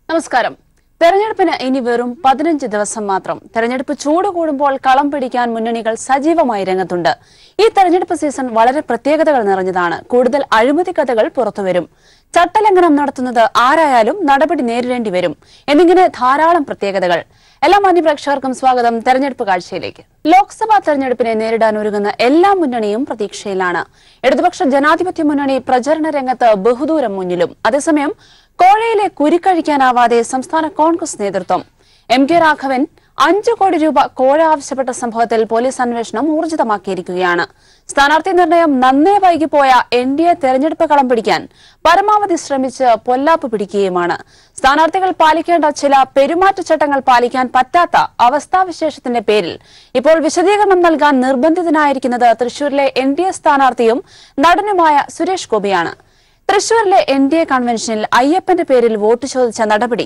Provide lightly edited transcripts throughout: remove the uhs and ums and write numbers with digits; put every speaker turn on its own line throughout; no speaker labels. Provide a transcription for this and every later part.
നമസ്കാരം. തെരഞ്ഞെടുപ്പിന് ഇനി വെറും 15 ദിവസം മാത്രം. തെരഞ്ഞെടുപ്പ് ചൂട് കൂടുമ്പോൾ കളം പിടിക്കാൻ മുന്നണികൾ സജീവമായി രംഗത്തുണ്ട്. ഈ തെരഞ്ഞെടുപ്പ് സീസൺ വളരെ പ്രത്യേകതകൾ നിറഞ്ഞതാണ്. കൂടുതൽ അഴിമതി കഥകൾ പുറത്തുവരും. ചട്ടലംഘനം നടത്തുന്നത് ആരായാലും നടപടി നേരിടേണ്ടി വരും എന്നിങ്ങനെ ധാരാളം പ്രത്യേകതകൾ. എല്ലാ മാന്യപ്രേക്ഷകർക്കും സ്വാഗതം തെരഞ്ഞെടുപ്പ് കാഴ്ചയിലേക്ക്. ലോക്സഭാ തെരഞ്ഞെടുപ്പിനെ നേരിടാൻ ഒരുങ്ങുന്ന എല്ലാ മുന്നണിയും പ്രതീക്ഷയിലാണ്. ഇടതുപക്ഷ ജനാധിപത്യ മുന്നണി പ്രചരണ രംഗത്ത് ബഹുദൂരം മുന്നിലും. അതേസമയം കോഴയിലെ കുരുക്കഴിക്കാനാവാതെ സംസ്ഥാന കോൺഗ്രസ് നേതൃത്വം. എം.കെ. രാഘവൻ 5 കോടി രൂപ കോഴ ആവശ്യപ്പെട്ട സംഭവത്തിൽ പോലീസ് അന്വേഷണം ഊർജിതമാക്കിയിരിക്കുകയാണ്. സ്ഥാനാർത്ഥി നിർണയം നന്നേ വൈകിപ്പോയ എൻ.ഡി.എ തെരഞ്ഞെടുപ്പ് കളം പിടിക്കാൻ പരമാവധി ശ്രമിച്ച് പൊല്ലാപ്പ് പിടിക്കുകയുമാണ്. സ്ഥാനാർത്ഥികൾ പാലിക്കേണ്ട ചില പെരുമാറ്റച്ചട്ടങ്ങൾ പാലിക്കാൻ പറ്റാത്ത അവസ്ഥാവിശേഷത്തിന്റെ പേരിൽ ഇപ്പോൾ വിശദീകരണം നൽകാൻ നിർബന്ധിതനായിരിക്കുന്നത് തൃശൂരിലെ എൻ.ഡി.എ സ്ഥാനാർത്ഥിയും നടനുമായ സുരേഷ് ഗോപിയാണ്. തൃശൂരിലെ എൻ.ഡി.എ കൺവെൻഷനിൽ അയ്യപ്പന്റെ പേരിൽ വോട്ട് ചോദിച്ച നടപടി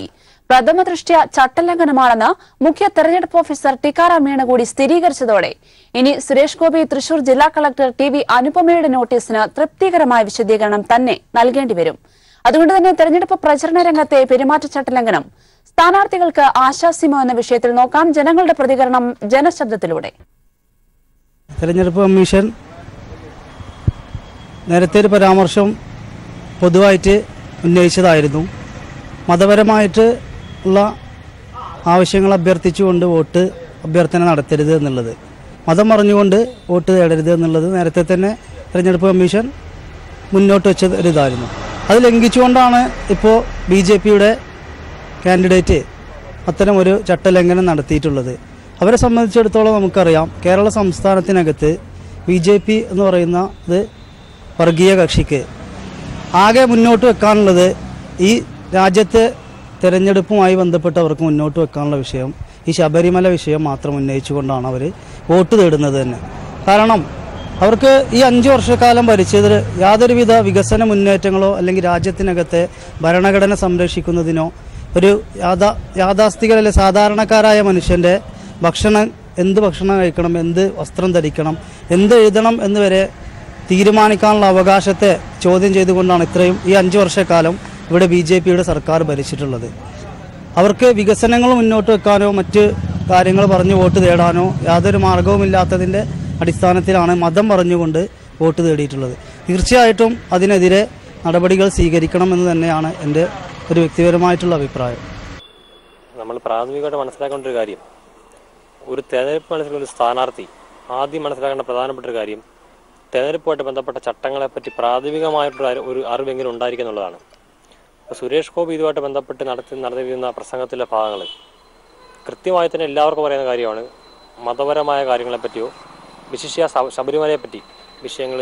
പ്രഥമ ദൃഷ്ട്യാ ചട്ടലംഘനമാണെന്ന് മുഖ്യ തെരഞ്ഞെടുപ്പ് ഓഫീസർ ടിക്കാറാം മീണ കൂടി സ്ഥിരീകരിച്ചതോടെ ഇനി സുരേഷ് ഗോപി തൃശൂർ ജില്ലാ കളക്ടർ ടി.വി. അനുപമയുടെ നോട്ടീസിന് തൃപ്തികരമായ വിശദീകരണം തന്നെ നൽകേണ്ടി വരും. അതുകൊണ്ട് തന്നെ തെരഞ്ഞെടുപ്പ് പ്രചരണ രംഗത്തെ പെരുമാറ്റച്ചട്ടലംഘനം സ്ഥാനാർത്ഥികൾക്ക് ആശാസ്യമോ എന്ന വിഷയത്തിൽ നോക്കാം. ജനങ്ങളുടെ പ്രതികരണം ജനശബ്ദത്തിലൂടെ.
തെരഞ്ഞെടുപ്പ് കമ്മീഷൻ നേരത്തെ ഒരു പരാമർശം പൊതുവായിട്ട് ഉന്നയിച്ചതായിരുന്നു. മതപരമായിട്ട് ഉള്ള ആവശ്യങ്ങൾ അഭ്യർത്ഥിച്ചുകൊണ്ട് വോട്ട് അഭ്യർത്ഥന നടത്തരുത് എന്നുള്ളത്, മതം പറഞ്ഞുകൊണ്ട് വോട്ട് തേടരുത് എന്നുള്ളത് നേരത്തെ തന്നെ തെരഞ്ഞെടുപ്പ് കമ്മീഷൻ മുന്നോട്ട് വെച്ച ഒരു ഇതായിരുന്നു. അത് ലംഘിച്ചുകൊണ്ടാണ് ഇപ്പോൾ BJPയുടെ കാൻഡിഡേറ്റ് അത്തരം ഒരു ചട്ടലംഘനം നടത്തിയിട്ടുള്ളത്. അവരെ സംബന്ധിച്ചിടത്തോളം നമുക്കറിയാം, കേരള സംസ്ഥാനത്തിനകത്ത് BJP എന്ന് പറയുന്നത് വർഗീയ കക്ഷിക്ക് ആകെ മുന്നോട്ട് വെക്കാനുള്ളത് ഈ രാജ്യത്തെ തെരഞ്ഞെടുപ്പുമായി ബന്ധപ്പെട്ടവർക്ക് മുന്നോട്ട് വെക്കാനുള്ള വിഷയം ഈ ശബരിമല വിഷയം മാത്രം ഉന്നയിച്ചുകൊണ്ടാണ് അവർ വോട്ട് തേടുന്നത് തന്നെ. കാരണം അവർക്ക് ഈ 5 വർഷക്കാലം ഭരിച്ചതിൽ യാതൊരുവിധ വികസന മുന്നേറ്റങ്ങളോ അല്ലെങ്കിൽ രാജ്യത്തിനകത്തെ ഭരണഘടന സംരക്ഷിക്കുന്നതിനോ ഒരു യാഥാസ്ഥികരല്ല സാധാരണക്കാരായ മനുഷ്യൻ്റെ എന്ത് ഭക്ഷണം കഴിക്കണം, എന്ത് വസ്ത്രം ധരിക്കണം, എന്ത് എഴുതണം എന്നുവരെ തീരുമാനിക്കാനുള്ള അവകാശത്തെ ചോദ്യം ചെയ്തുകൊണ്ടാണ് ഇത്രയും ഈ 5 വർഷക്കാലം ഇവിടെ BJPയുടെ സർക്കാർ ഭരിച്ചിട്ടുള്ളത്. അവർക്ക് വികസനങ്ങൾ മുന്നോട്ട് വെക്കാനോ മറ്റ് കാര്യങ്ങൾ പറഞ്ഞ് വോട്ട് തേടാനോ യാതൊരു മാർഗവുമില്ലാത്തതിൻ്റെ അടിസ്ഥാനത്തിലാണ് മതം പറഞ്ഞുകൊണ്ട് വോട്ട് തേടിയിട്ടുള്ളത്. തീർച്ചയായിട്ടും അതിനെതിരെ നടപടികൾ സ്വീകരിക്കണമെന്ന് തന്നെയാണ് എൻ്റെ ഒരു വ്യക്തിപരമായിട്ടുള്ള അഭിപ്രായം.
നമ്മൾ പ്രാഥമികമായിട്ട് മനസ്സിലാക്കേണ്ട ഒരു കാര്യം, ഒരു തെരഞ്ഞെടുപ്പ് മത്സരിക്കുന്ന ഒരു സ്ഥാനാർത്ഥി ആദ്യം മനസ്സിലാക്കേണ്ട പ്രധാനപ്പെട്ട ഒരു കാര്യം തെരഞ്ഞെടുപ്പുമായിട്ട് ബന്ധപ്പെട്ട ചട്ടങ്ങളെപ്പറ്റി പ്രാഥമികമായിട്ടുള്ള ഒരു അറിവെങ്കിലും ഉണ്ടായിരിക്കും എന്നുള്ളതാണ്. ഇപ്പോൾ സുരേഷ് ഗോപി ഇതുമായിട്ട് ബന്ധപ്പെട്ട് നടത്തിയിരുന്ന പ്രസംഗത്തിലെ ഭാഗങ്ങൾ കൃത്യമായി തന്നെ എല്ലാവർക്കും പറയുന്ന കാര്യമാണ്. മതപരമായ കാര്യങ്ങളെപ്പറ്റിയോ വിശിഷ്യ ശബരിമലയെപ്പറ്റി വിഷയങ്ങൾ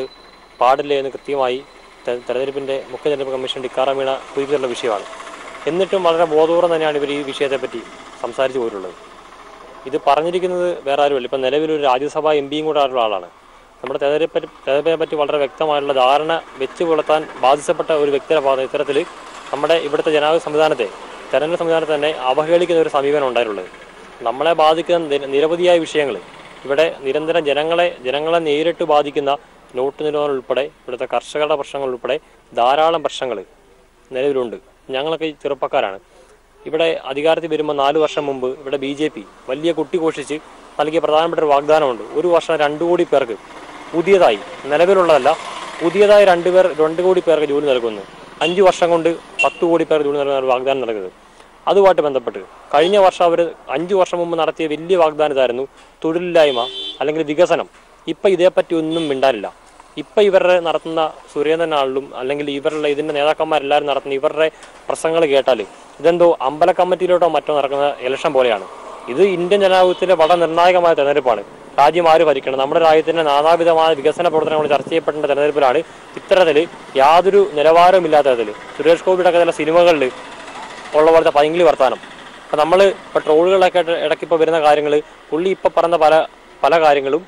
പാടില്ല എന്ന് കൃത്യമായി തെരഞ്ഞെടുപ്പിൻ്റെ മുഖ്യ തെരഞ്ഞെടുപ്പ് കമ്മീഷൻ ടിക്കാറാം മീണ കുറിപ്പിച്ചിട്ടുള്ള വിഷയമാണ്. എന്നിട്ടും വളരെ ബോധപൂർവ്വം തന്നെയാണ് ഇവർ ഈ വിഷയത്തെപ്പറ്റി സംസാരിച്ചു പോയിട്ടുള്ളത്. ഇത് പറഞ്ഞിരിക്കുന്നത് വേറെ ആരുമല്ല, ഇപ്പം നിലവിലൊരു രാജ്യസഭാ MP കൂടെ ആയിട്ടുള്ള ആളാണ്. നമ്മുടെ തെരഞ്ഞെടുപ്പിനെ പറ്റി വളരെ വ്യക്തമായിട്ടുള്ള ധാരണ വെച്ച് പുലർത്താൻ ബാധിച്ചപ്പെട്ട ഒരു വ്യക്തിയുടെ ഇത്തരത്തിൽ നമ്മുടെ ഇവിടുത്തെ തെരഞ്ഞെടുപ്പ് സംവിധാനത്തെ തന്നെ അവഹേളിക്കുന്ന ഒരു സമീപനം ഉണ്ടായിട്ടുള്ളത്. നമ്മളെ ബാധിക്കുന്ന നിരവധിയായ വിഷയങ്ങൾ ഇവിടെ നിരന്തരം ജനങ്ങളെ നേരിട്ട് ബാധിക്കുന്ന നോട്ട് നിരോധനം ഉൾപ്പെടെ ഇവിടുത്തെ കർഷകരുടെ പ്രശ്നങ്ങൾ ഉൾപ്പെടെ ധാരാളം പ്രശ്നങ്ങൾ നിലവിലുണ്ട്. ഞങ്ങളൊക്കെ ചെറുപ്പക്കാരാണ്. ഇവിടെ അധികാരത്തിൽ വരുമ്പോൾ 4 വർഷം മുമ്പ് ഇവിടെ BJP വലിയ കുട്ടിഘോഷിച്ച് നൽകിയ പ്രധാനപ്പെട്ട ഒരു വാഗ്ദാനമുണ്ട്. ഒരു വർഷം 2 കോടി പേർക്ക് പുതിയതായി, നിലവിലുള്ളതല്ല, പുതിയതായി 2 കോടി പേർക്ക് ജോലി നൽകുന്നു. 5 വർഷം കൊണ്ട് 10 കോടി പേർക്ക് ജോലി നൽകുന്ന ഒരു വാഗ്ദാനം നൽകുന്നത്. അതുമായിട്ട് ബന്ധപ്പെട്ട് കഴിഞ്ഞ വർഷം അവർ 5 വർഷം മുമ്പ് നടത്തിയ വലിയ വാഗ്ദാനം ഇതായിരുന്നു, തൊഴിലില്ലായ്മ അല്ലെങ്കിൽ വികസനം. ഇപ്പം ഇതേപ്പറ്റി ഒന്നും മിണ്ടാനില്ല. ഇപ്പം ഇവരുടെ നടത്തുന്ന സുരേന്ദ്രനാളിലും അല്ലെങ്കിൽ ഇതിൻ്റെ നേതാക്കന്മാരെല്ലാവരും നടത്തുന്ന ഇവരുടെ പ്രസംഗങ്ങൾ കേട്ടാൽ ഇതെന്തോ അമ്പല കമ്മിറ്റിയിലോട്ടോ മറ്റോ നടക്കുന്ന ഇലക്ഷൻ പോലെയാണ്. ഇത് ഇന്ത്യൻ ജനാധിപത്യത്തിലെ വളരെ നിർണായകമായ തെരഞ്ഞെടുപ്പാണ്. രാജ്യം ആര് ഭരിക്കണം, നമ്മുടെ രാജ്യത്തിൻ്റെ നാനാവിധമായ വികസന പ്രവർത്തനങ്ങൾ ചർച്ച ചെയ്യപ്പെടേണ്ട തെരഞ്ഞെടുപ്പിലാണ് ഇത്തരത്തിൽ യാതൊരു നിലവാരമില്ലാത്ത തരത്തിൽ സുരേഷ് ഗോപിയുടെ ചില സിനിമകളിൽ ഉള്ള പോലത്തെ പൈങ്കിളി വർത്താനം. അപ്പം നമ്മൾ ഇപ്പോൾ ട്രോളുകളൊക്കെ ഇടയ്ക്ക് ഇപ്പോൾ വരുന്ന കാര്യങ്ങൾ, പുള്ളി ഇപ്പോൾ പറഞ്ഞ പല കാര്യങ്ങളും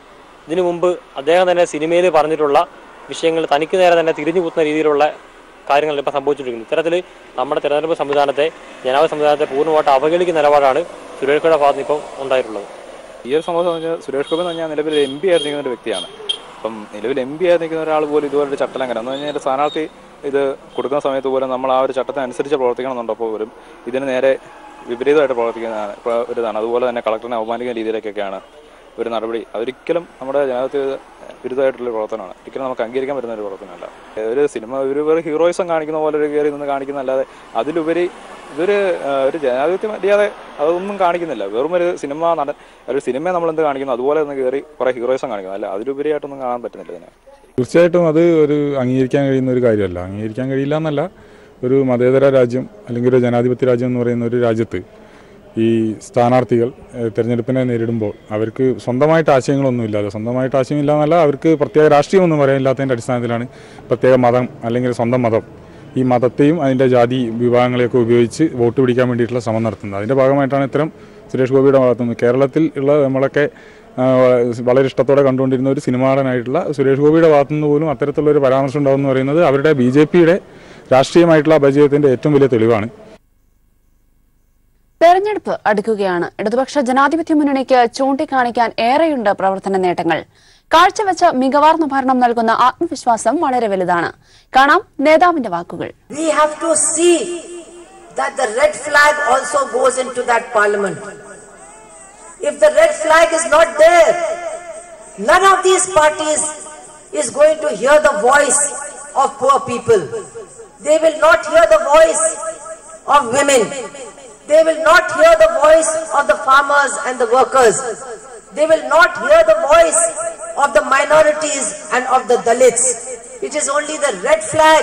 ഇതിനു മുമ്പ് അദ്ദേഹം തന്നെ സിനിമയിൽ പറഞ്ഞിട്ടുള്ള വിഷയങ്ങൾ തനിക്ക് നേരെ തന്നെ തിരിഞ്ഞു കുത്തുന്ന രീതിയിലുള്ള കാര്യങ്ങൾ ഇപ്പോൾ സംഭവിച്ചിരിക്കുന്നു. ഇത്തരത്തിൽ നമ്മുടെ തെരഞ്ഞെടുപ്പ് സംവിധാനത്തെ, ജനാധിപത്യ സംവിധാനത്തെ പൂർണ്ണമായിട്ട് അവഹേളിക്കുന്ന നിലപാടാണ് സുരേഷ് ഗോപിയുടെ ഭാഗത്ത് ഇപ്പോൾ ഉണ്ടായിട്ടുള്ളത്.
ഈ ഒരു സംഭവം എന്ന് പറഞ്ഞാൽ സുരേഷ് ഗോപി എന്ന് പറഞ്ഞാൽ നിലവിൽ MP ആയിരിക്കുന്ന ഒരു വ്യക്തിയാണ്. അപ്പം നിലവിൽ MP ആയിരിക്കുന്ന ഒരാൾ പോലും ഇതുപോലൊരു ചട്ടലംഘനം എന്ന് പറഞ്ഞാൽ സ്ഥാനാർത്ഥി ഇത് കൊടുക്കുന്ന സമയത്ത് പോലും നമ്മൾ ആ ഒരു ചട്ടത്തിനനുസരിച്ച് പ്രവർത്തിക്കണമെന്നുണ്ടപ്പോൾ പോലും ഇതിന് നേരെ വിപരീതമായിട്ട് പ്രവർത്തിക്കുന്നതാണ് ഒരു ഇതാണ്. അതുപോലെ തന്നെ കളക്ടറിനെ അവമാനിക്കുന്ന രീതിയിലേക്കൊക്കെയാണ് ഒരു നടപടി. അതൊരിക്കലും നമ്മുടെ ജനാധിപത്യ വിരുദ്ധമായിട്ടുള്ള പ്രവർത്തനമാണ്. ഒരിക്കലും നമുക്ക് അംഗീകരിക്കാൻ പറ്റുന്ന ഒരു പ്രവർത്തനമല്ല. ഒരു സിനിമ ഒരു ഹീറോയിസം കാണിക്കുന്ന പോലെ ഒരു കയറി നിന്ന് കാണിക്കുന്നതല്ലാതെ അതിലുപരി ഇതൊരു ജനാധിപത്യ മര്യാദ അതൊന്നും കാണിക്കുന്നില്ല. വെറും ഒരു സിനിമയെ നമ്മളെന്ത് കാണിക്കുന്നു അതുപോലെ ഒന്ന് കയറി കുറേ ഹീറോയിസം കാണിക്കുന്നു. അല്ല, അതിലുപരിയായിട്ടൊന്നും കാണാൻ പറ്റുന്നില്ല ഇതിനെ.
തീർച്ചയായിട്ടും അത് ഒരു അംഗീകരിക്കാൻ കഴിയുന്ന ഒരു കാര്യമല്ല. അംഗീകരിക്കാൻ കഴിയില്ല എന്നല്ല, ഒരു മതേതര രാജ്യം അല്ലെങ്കിൽ ഒരു ജനാധിപത്യ രാജ്യം എന്ന് പറയുന്ന ഒരു രാജ്യത്ത് ഈ സ്ഥാനാർത്ഥികൾ തിരഞ്ഞെടുപ്പിനെ നേരിടുമ്പോൾ അവർക്ക് സ്വന്തമായിട്ട് ആശയങ്ങളൊന്നുമില്ലാതെ, സ്വന്തമായിട്ട് ആശയമില്ല എന്നല്ല, അവർക്ക് പ്രത്യേക രാഷ്ട്രീയമൊന്നും പറയാനില്ലാത്തതിൻ്റെ അടിസ്ഥാനത്തിലാണ് പ്രത്യേക മതം അല്ലെങ്കിൽ സ്വന്തം മതം, ഈ മതത്തെയും അതിൻ്റെ ജാതി വിഭാഗങ്ങളെയൊക്കെ ഉപയോഗിച്ച് വോട്ട് പിടിക്കാൻ വേണ്ടിയിട്ടുള്ള ശ്രമം നടത്തുന്നത്. അതിൻ്റെ ഭാഗമായിട്ടാണ് ഇത്തരം സുരേഷ് ഗോപിയുടെ ഭാഗത്തുനിന്ന് കേരളത്തിൽ ഉള്ള നമ്മളൊക്കെ വളരെ ഇഷ്ടത്തോടെ കണ്ടുകൊണ്ടിരുന്ന ഒരു സിനിമാടനായിട്ടുള്ള സുരേഷ് ഗോപിയുടെ ഭാഗത്തുനിന്ന് പോലും അത്തരത്തിലുള്ളൊരു പരാമർശം ഉണ്ടാകുമെന്ന് പറയുന്നത് അവരുടെ BJPയുടെ രാഷ്ട്രീയമായിട്ടുള്ള അപജയത്തിൻ്റെ ഏറ്റവും വലിയ തെളിവാണ്.
തെരഞ്ഞെടുപ്പ് അടുക്കുകയാണ്. ഇടതുപക്ഷ ജനാധിപത്യ മുന്നണിക്ക് ചൂണ്ടിക്കാണിക്കാൻ ഏറെയുണ്ട് പ്രവർത്തന നേട്ടങ്ങൾ. കാഴ്ചവെച്ച മികവാർന്ന ഭരണം നൽകുന്ന ആത്മവിശ്വാസം വളരെ വലുതാണ്. കാണാം നേതാവിന്റെ വാക്കുകൾ.
We have to see that the red flag also goes into that parliament. If the red flag is not there, none of these parties is going to hear the voice of poor people. They will not hear the voice of women. They will not hear the voice of the farmers and the workers. They will not hear the voice of the minorities and of the Dalits. It is only the red flag.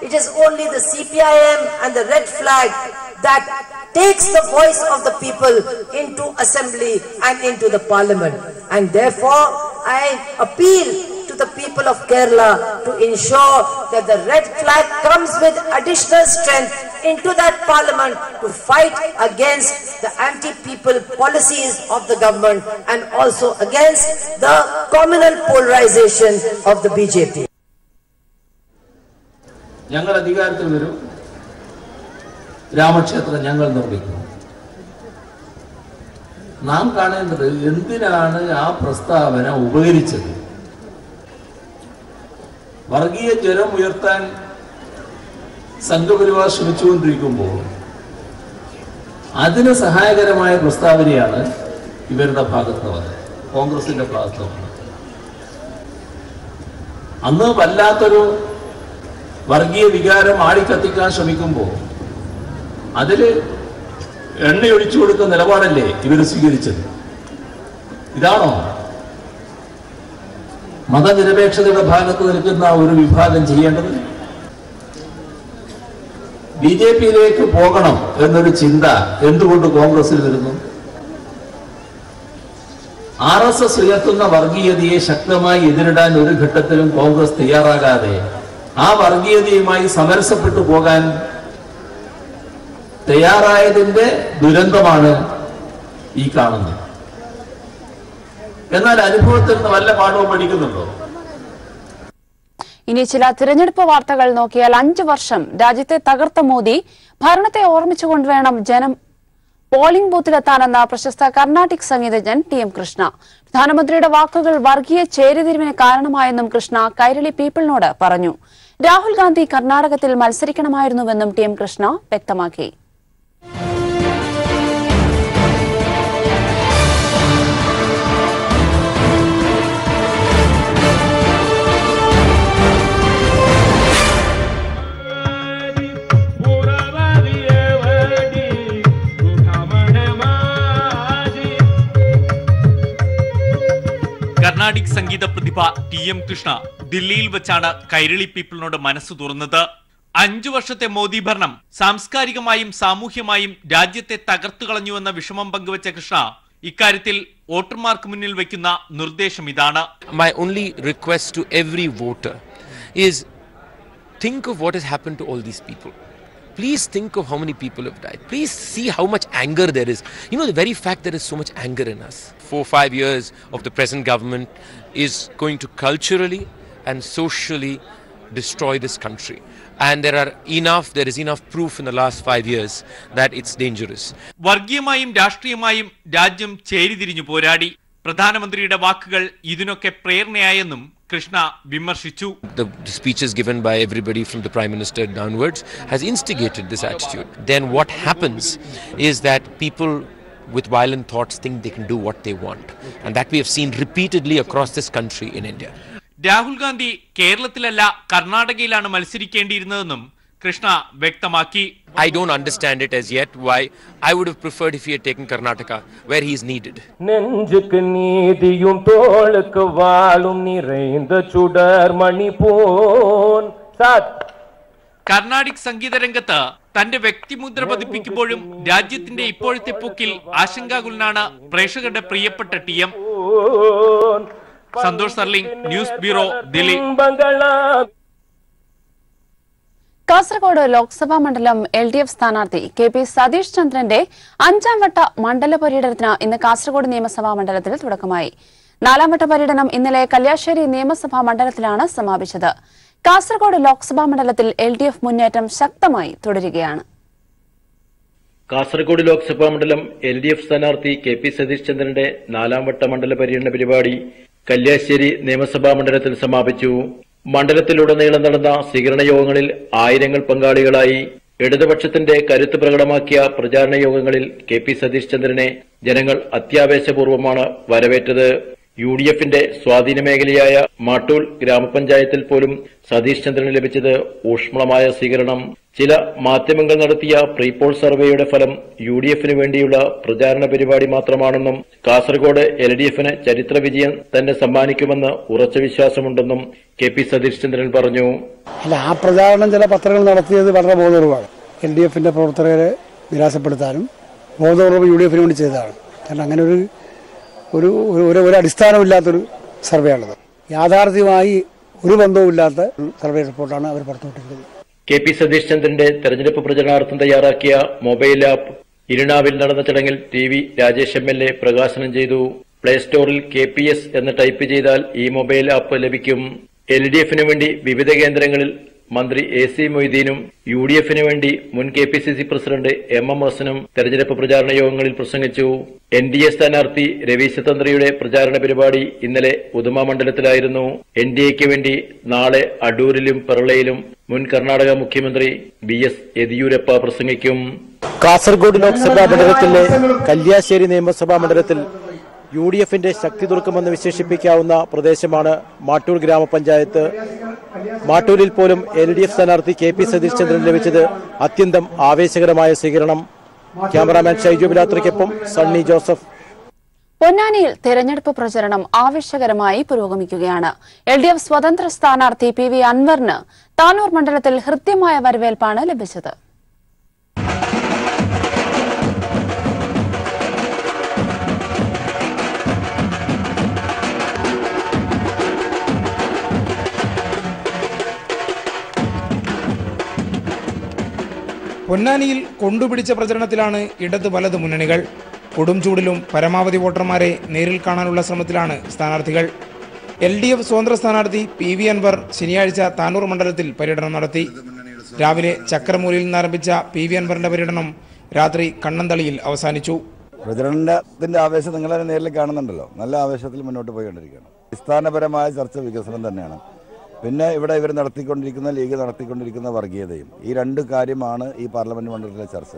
It is only the CPIM and the red flag that takes the voice of the people into assembly and into the parliament. And therefore, I appeal to the people of Kerala to ensure that the red flag comes with additional strength into that parliament to fight against the anti-people policies of the government and also against the communal polarization of the BJP.
ഞങ്ങൾ അധികാരത്തിൽ വരും, രാമക്ഷേത്രം ഞങ്ങൾ നിർമ്മിക്കും. നാം കാണേണ്ടത് എന്തിനാണ് ആ പ്രസ്താവന ഉപകരിച്ചത്. വർഗീയ ജ്വരം ഉയർത്താൻ സംഘപരിവാർ ശ്രമിച്ചുകൊണ്ടിരിക്കുമ്പോൾ അതിന് സഹായകരമായ പ്രസ്താവനയാണ് ഇവരുടെ ഭാഗത്ത് വന്നത്, കോൺഗ്രസിന്റെ ഭാഗത്ത് വന്നത്. അന്ന് വല്ലാത്തൊരു വർഗീയ വികാരം ആളിക്കത്തിക്കാൻ ശ്രമിക്കുമ്പോൾ അതിൽ എണ്ണയൊഴിച്ചു കൊടുക്കുന്ന നിലപാടല്ലേ ഇവർ സ്വീകരിച്ചത്. ഇതാണോ മതനിരപേക്ഷതയുടെ ഭാഗത്ത് നിൽക്കുന്ന ഒരു വിഭാഗം ചെയ്യേണ്ടത്? BJPയിലേക്ക് പോകണം എന്നൊരു ചിന്ത എന്തുകൊണ്ട് കോൺഗ്രസിൽ വരുന്നു? RSS ഉയർത്തുന്ന വർഗീയതയെ ശക്തമായി എതിരിടാൻ ഒരു ഘട്ടത്തിലും കോൺഗ്രസ് തയ്യാറാകാതെ ആ വർഗീയതയുമായി സമരസപ്പെട്ടു പോകാൻ തയ്യാറായതിന്റെ ദുരന്തമാണ് ഈ കാണുന്നത്. എന്നാൽ അനുഭവത്തിൽ നിന്ന് വല്ല പാഠവും പഠിക്കുന്നുണ്ടോ?
ഇനി ചില തിരഞ്ഞെടുപ്പ് വാർത്തകൾ നോക്കിയാൽ 5 വർഷം രാജ്യത്തെ തകർത്ത മോദി ഭരണത്തെ ഓർമ്മിച്ചുകൊണ്ട് വേണം ജനം പോളിംഗ് ബൂത്തിലെത്താനെന്ന പ്രശസ്ത കർണാട്ടിക് സംഗീതജ്ഞൻ TM കൃഷ്ണ. പ്രധാനമന്ത്രിയുടെ വാക്കുകൾ വർഗീയ ചേരിതിരിവിന് കാരണമായെന്നും കൃഷ്ണ കൈരളി പീപ്പിളിനോട് പറഞ്ഞു. രാഹുൽ ഗാന്ധി കർണാടകത്തിൽ മത്സരിക്കണമായിരുന്നുവെന്നും TM കൃഷ്ണ വ്യക്തമാക്കി.
കർണാടിക് സംഗീത പ്രതിഭ TM കൃഷ്ണ ദില്ലിയിൽ വെച്ചാണ് കൈരളി പീപ്പിളിനോട് മനസ്സ് തുറന്നത്. 5 വർഷത്തെ മോദി ഭരണം സാംസ്കാരികമായും സാമൂഹ്യമായും രാജ്യത്തെ തകർത്തു കളഞ്ഞുവെന്ന വിഷമം പങ്കുവച്ച കൃഷ്ണ ഇക്കാര്യത്തിൽ വോട്ടർമാർക്ക് മുന്നിൽ വയ്ക്കുന്ന നിർദ്ദേശം ഇതാണ്.
My only request to every voter is think of what has happened to all these people. Please think of how many people have died. Please see how much anger there is. You know, the very fact there is so much anger in us. 4-5 years of the present government is going to culturally and socially destroy this country. And there is enough proof in the last 5 years that it's dangerous.
വർഗീയമായും രാഷ്ട്രീയമായും രാജ്യം ചേരിതിരിഞ്ഞു പോരാടി. പ്രധാനമന്ത്രിയുടെ വാക്കുകൾ ഇതിനൊക്കെ പ്രേരണയായെന്നും കൃഷ്ണ വിമർശിച്ചു.
The speeches given by everybody from the Prime Minister downwards has instigated this attitude. Then what happens is that people with violent thoughts think they can do what they want. And that we have seen repeatedly across this country in India.
Rahul Gandhi കേരളത്തിലല്ല കർണാടകയിലാണ് മത്സരിക്കേണ്ടിയിരുന്നതെന്നും Krishna വ്യക്തമാക്കി.
I don't understand it as yet why I would have preferred if he had taken Karnataka where he is needed.
നെഞ്ചുക്ക് നീതിയും തോളുക്ക് വാളും നിറൈந்த ചുടർ മണിപോൻ
കർണാടിക് സംഗീത രംഗത്ത് തന്റെ വ്യക്തിമുദ്ര പതിപ്പിക്കുമ്പോഴും രാജ്യത്തിന്റെ ഇപ്പോഴത്തെ പോക്കിൽ ആശങ്കാകുലനാണ് പ്രേക്ഷകരുടെ പ്രിയപ്പെട്ട TM. Santhosh സർലിംഗ്, news bureau, Delhi.
Kasaragod Lok Sabha മണ്ഡലം LDF സ്ഥാനാർത്ഥി KP സതീഷ് ചന്ദ്രന്റെ 5ാം വട്ട മണ്ഡല പര്യടനത്തിന് ഇന്ന് കാസർഗോഡ് നിയമസഭാ മണ്ഡലത്തിൽ തുടക്കമായി. 4ാം വട്ട പര്യടനം ഇന്നലെ കല്യാശ്ശേരി നിയമസഭാ മണ്ഡലത്തിലാണ് സമാപിച്ചത്. കാസർഗോഡ് ലോക്സഭാ മണ്ഡലത്തിൽ LDF മുന്നേറ്റം ശക്തമായി തുടരുകയാണ്.
കാസർഗോഡ് ലോക്സഭാ മണ്ഡലം LDF സ്ഥാനാർത്ഥി KP സതീഷ് ചന്ദ്രന്റെ 4ാം വട്ട മണ്ഡല പര്യടന പരിപാടി കല്യാശ്ശേരി നിയമസഭാ മണ്ഡലത്തിൽ സമാപിച്ചു. മണ്ഡലത്തിലുടനീളം നടന്ന സ്വീകരണ യോഗങ്ങളിൽ ആയിരങ്ങൾ പങ്കാളികളായി. ഇടതുപക്ഷത്തിന്റെ കരുത്ത് പ്രകടമാക്കിയ പ്രചാരണ യോഗങ്ങളിൽ KP സതീഷ് ചന്ദ്രനെ ജനങ്ങൾ അത്യാവേശപൂർവ്വമാണ് വരവേറ്റത്. UDFന്റെ സ്വാധീന മേഖലയായ മാട്ടൂൽ ഗ്രാമപഞ്ചായത്തിൽ പോലും സതീഷ് ചന്ദ്രന് ലഭിച്ചത് ഊഷ്മളമായ സ്വീകരണം. ചില മാധ്യമങ്ങൾ നടത്തിയ പ്രീപോൾ സർവേയുടെ ഫലം UDFന് വേണ്ടിയുള്ള പ്രചാരണ പരിപാടി മാത്രമാണെന്നും കാസർഗോഡ് LDFന് ചരിത്ര വിജയം തന്നെ സമ്മാനിക്കുമെന്ന് ഉറച്ച വിശ്വാസമുണ്ടെന്നും KP സതീഷ് ചന്ദ്രൻ പറഞ്ഞു.
അല്ല, ആ പ്രചാരണം ചില പത്രങ്ങൾ നടത്തിയത് വളരെ ബോധപൂർവമാണ്. LDFന്റെ പ്രവർത്തകരെ നിരാശപ്പെടുത്താനും ബോധപൂർവ്വം UDFന് വേണ്ടി ചെയ്തതാണ്. കാരണം അങ്ങനെ ഒരു അടിസ്ഥാനമില്ലാത്തൊരു സർവേ ആണത്. യാഥാർത്ഥ്യമായി ഒരു ബന്ധവുമില്ലാത്ത സർവേ റിപ്പോർട്ടാണ് അവർ പുറത്തുവിട്ടിരിക്കുന്നത്.
KP സതീഷ് ചന്ദ്രന്റെ തെരഞ്ഞെടുപ്പ് പ്രചരണാർത്ഥം തയ്യാറാക്കിയ മൊബൈൽ ആപ്പ് ഇരിണാവിൽ നടന്ന ചടങ്ങിൽ TV രാജേഷ് MLA പ്രകാശനം ചെയ്തു. പ്ലേ സ്റ്റോറിൽ KPS എന്ന് ടൈപ്പ് ചെയ്താൽ ഈ മൊബൈൽ ആപ്പ് ലഭിക്കും. LDFന് വേണ്ടി വിവിധ കേന്ദ്രങ്ങളിൽ മന്ത്രി AC മൊയ്തീനും UDFന് വേണ്ടി മുൻ KPCC പ്രസിഡന്റ് MM ഹസനും തെരഞ്ഞെടുപ്പ് പ്രചാരണ യോഗങ്ങളിൽ പ്രസംഗിച്ചു. NDA സ്ഥാനാർത്ഥി രവീശ തന്ത്രിയുടെ പ്രചാരണ പരിപാടി ഇന്നലെ ഉദുമ മണ്ഡലത്തിലായിരുന്നു. NDAക്ക് വേണ്ടി നാളെ അടൂരിലും പെർളയിലും മുൻ കർണാടക മുഖ്യമന്ത്രി BS യെദിയൂരപ്പ പ്രസംഗിക്കും.
കാസർഗോഡ് ലോക്സഭാ മണ്ഡലത്തിലെ കല്യാശ്ശേരി നിയമസഭാ മണ്ഡലത്തിൽ UDFന്റെ ശക്തി തുറക്കുമെന്ന് വിശേഷിപ്പിക്കാവുന്ന പ്രദേശമാണ് മാട്ടൂർ ഗ്രാമപഞ്ചായത്ത്. മാട്ടൂരിൽ പോലും LDF സ്ഥാനാർത്ഥി KP സതീഷ് ചന്ദ്രൻ ലഭിച്ചത് അത്യന്തം ആവേശകരമായ സ്വീകരണം. ക്യാമറാമാൻ ഷൈജു ബിലാത്രിക്കൊപ്പം സണ്ണി ജോസഫ്.
പൊന്നാനിയിൽ തെരഞ്ഞെടുപ്പ് പ്രചരണം ആവേശകരമായി പുരോഗമിക്കുകയാണ്. LDF സ്വതന്ത്ര സ്ഥാനാർത്ഥി PV അൻവറിന് താനൂർ മണ്ഡലത്തിൽ ഹൃദ്യമായ വരവേൽപ്പാണ് ലഭിച്ചത്.
പൊന്നാനിയിൽ കൊണ്ടുപിടിച്ച പ്രചരണത്തിലാണ് ഇടത് വലത് മുന്നണികൾ. കൊടും ചൂടിലും പരമാവധി വോട്ടർമാരെ നേരിൽ കാണാനുള്ള ശ്രമത്തിലാണ് സ്ഥാനാർത്ഥികൾ. LDF സ്വതന്ത്ര സ്ഥാനാർത്ഥി PV അൻവർ ശനിയാഴ്ച താനൂർ മണ്ഡലത്തിൽ പര്യടനം നടത്തി. രാവിലെ ചക്രമൂലിയിൽ നിന്നാരംഭിച്ച PV അൻവറിന്റെ പര്യടനം രാത്രി കണ്ണന്തളിയിൽ അവസാനിച്ചു.
പ്രചരണത്തിന്റെ ആവേശം നിങ്ങളെ നേരിൽ കാണുന്നുണ്ടല്ലോ. നല്ല ആവേശത്തിൽ മുന്നോട്ട് പോയിക്കൊണ്ടിരിക്കുകയാണ്. അടിസ്ഥാനപരമായ ചർച്ച വികസനം തന്നെയാണ്. പിന്നെ ഇവിടെ ഇവർ നടത്തിക്കൊണ്ടിരിക്കുന്ന ലീഗ് നടത്തിക്കൊണ്ടിരിക്കുന്ന വർഗീയതയും, ഈ രണ്ട് കാര്യമാണ് ഈ പാർലമെന്റ് മണ്ഡലത്തിലെ ചർച്ച.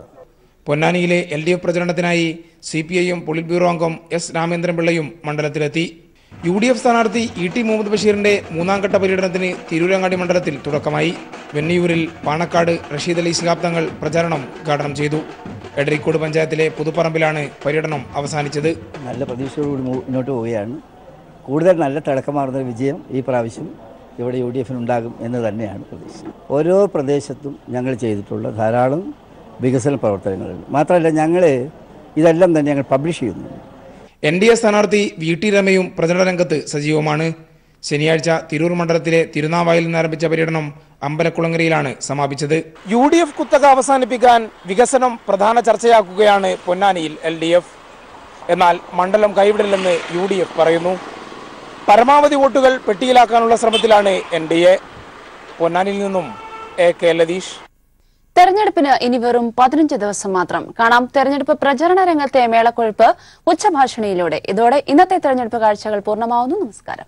പൊന്നാനിയിലെ LDF പ്രചരണത്തിനായി CPIM പൊളിറ്റ് ബ്യൂറോ അംഗം S രാമേന്ദ്രൻപിള്ളയും മണ്ഡലത്തിലെത്തി. UDF സ്ഥാനാർത്ഥി ET മുഹമ്മദ് ബഷീറിന്റെ 3ാം ഘട്ട പര്യടനത്തിന് തിരൂരങ്ങാടി മണ്ഡലത്തിൽ തുടക്കമായി. വെന്നിയൂരിൽ പാണക്കാട് റഷീദ് അലി ശിഹാബ് തങ്ങൾ പ്രചാരണം ഉദ്ഘാടനം ചെയ്തു. എടരിക്കോട് പഞ്ചായത്തിലെ പുതുപ്പറമ്പിലാണ് പര്യടനം അവസാനിച്ചത്.
നല്ല പ്രതീക്ഷയോടുകൂടി മുന്നോട്ട് പോവുകയാണ്. കൂടുതൽ നല്ല തിളക്കമാർന്ന വിജയം ഈ പ്രാവശ്യം ഇവിടെ UDFന് ഉണ്ടാകും എന്ന് തന്നെയാണ് പ്രതീക്ഷ. ഓരോ പ്രദേശത്തും ഞങ്ങൾ ചെയ്തിട്ടുള്ള ധാരാളം വികസന പ്രവർത്തനങ്ങളുണ്ട്. മാത്രമല്ല ഞങ്ങൾ ഇതെല്ലാം തന്നെ ഞങ്ങൾ പബ്ലിഷ് ചെയ്യുന്നു.
NDA സ്ഥാനാർത്ഥി VT രമയും പ്രചരണ രംഗത്ത് സജീവമാണ്. ശനിയാഴ്ച തിരൂർ മണ്ഡലത്തിലെ തിരുനാവായിൽ നിന്നാരംഭിച്ച പര്യടനം അമ്പലക്കുളങ്ങരയിലാണ് സമാപിച്ചത്. UDF കുത്തക അവസാനിപ്പിക്കാൻ വികസനം പ്രധാന ചർച്ചയാക്കുകയാണ് പൊന്നാനിയിൽ LDF. എന്നാൽ മണ്ഡലം കൈവിടില്ലെന്ന് UDF പറയുന്നു. പരമാവധി വോട്ടുകൾ പെട്ടിയിലാക്കാനുള്ള ശ്രമത്തിലാണ് NDA. പൊന്നാനിയിൽ നിന്നും AK ലതീഷ്.
തെരഞ്ഞെടുപ്പിന് ഇനി വെറും 15 ദിവസം മാത്രം. കാണാം തെരഞ്ഞെടുപ്പ് പ്രചരണ രംഗത്തെ മേളക്കൊഴുപ്പ് ഉച്ചഭാഷണിയിലൂടെ. ഇതോടെ ഇന്നത്തെ തെരഞ്ഞെടുപ്പ് കാഴ്ചകൾ പൂർണ്ണമാവുന്നു. നമസ്കാരം.